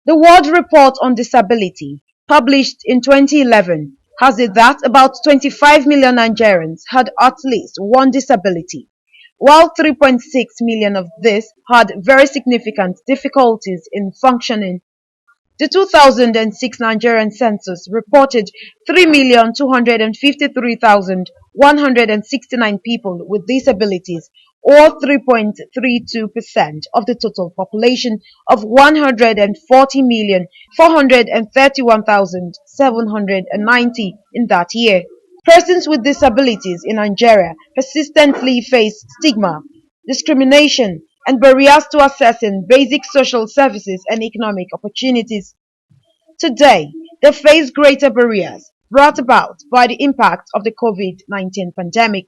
The World Report on Disability, published in 2011, has it that about 25 million Nigerians had at least one disability, while 3.6 million of these had very significant difficulties in functioning. The 2006 Nigerian census reported 3,253,169 people with disabilities, or 3.32% of the total population of 140,431,790 in that year. Persons with disabilities in Nigeria persistently face stigma, discrimination, and barriers to accessing basic social services and economic opportunities. Today, they face greater barriers brought about by the impact of the COVID-19 pandemic.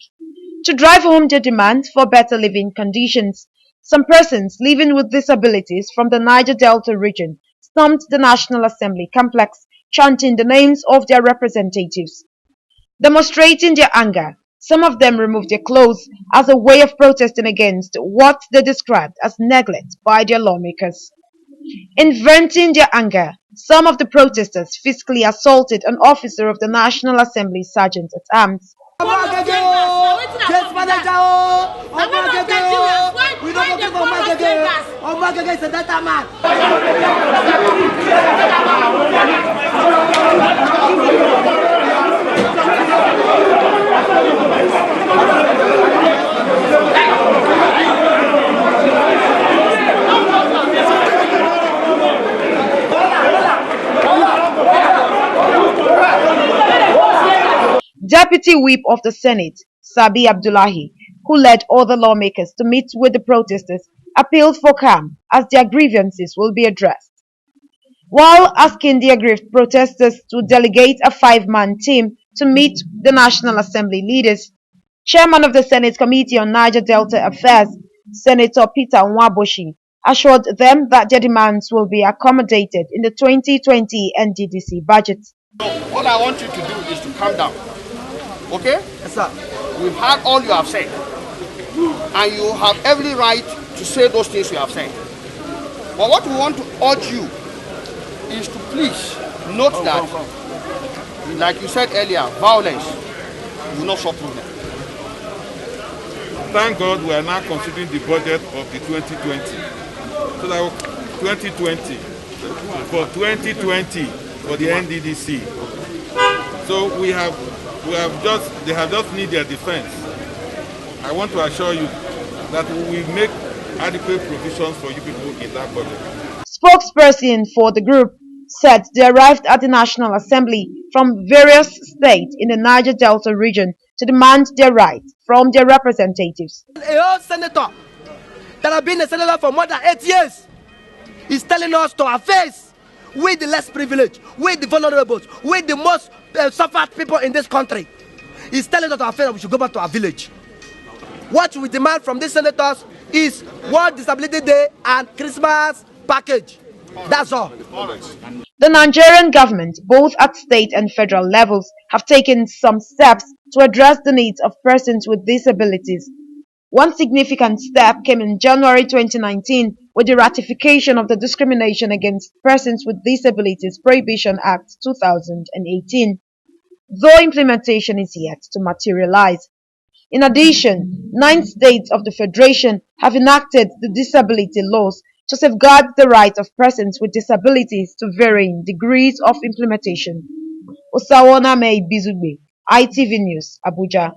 To drive home their demand for better living conditions, some persons living with disabilities from the Niger Delta region stormed the National Assembly complex, chanting the names of their representatives. Demonstrating their anger, some of them removed their clothes as a way of protesting against what they described as neglect by their lawmakers. In venting their anger, some of the protesters physically assaulted an officer of the National Assembly Sergeant at Arms. Deputy Whip of the Senate, Sabi Abdullahi, who led other lawmakers to meet with the protesters, appealed for calm as their grievances will be addressed. While asking the aggrieved protesters to delegate a 5-man team to meet the National Assembly leaders, Chairman of the Senate Committee on Niger Delta Affairs, Senator Peter Nwaboshi, assured them that their demands will be accommodated in the 2020 NDDC budget. So what I want you to do is to calm down. Okay? Yes, sir. We've heard all you have said. And you have every right to say those things you have said. But what we want to urge you is to please note that, like you said earlier, violence will not solve problem. Thank God we are now considering the budget of the 2020. So that 2020 for 2020 for the NDDC. So they have just need their defense. I want to assure you that we will make adequate provisions for you people in that budget. Spokesperson for the group said they arrived at the National Assembly from various states in the Niger Delta region to demand their rights from their representatives. A old senator that has been a senator for more than 8 years is telling us to our face, we the less privileged, we the vulnerable, we the most suffered people in this country. He's telling us to our face that we should go back to our village. What we demand from these senators is World Disability Day and Christmas package. That's all. The Nigerian government, both at state and federal levels, have taken some steps to address the needs of persons with disabilities. One significant step came in January 2019 with the ratification of the Discrimination Against Persons with Disabilities Prohibition Act 2018, though implementation is yet to materialize. In addition, 9 states of the Federation have enacted the disability laws to safeguard the rights of persons with disabilities to varying degrees of implementation. Osawona May Bizugbe, ITV News, Abuja.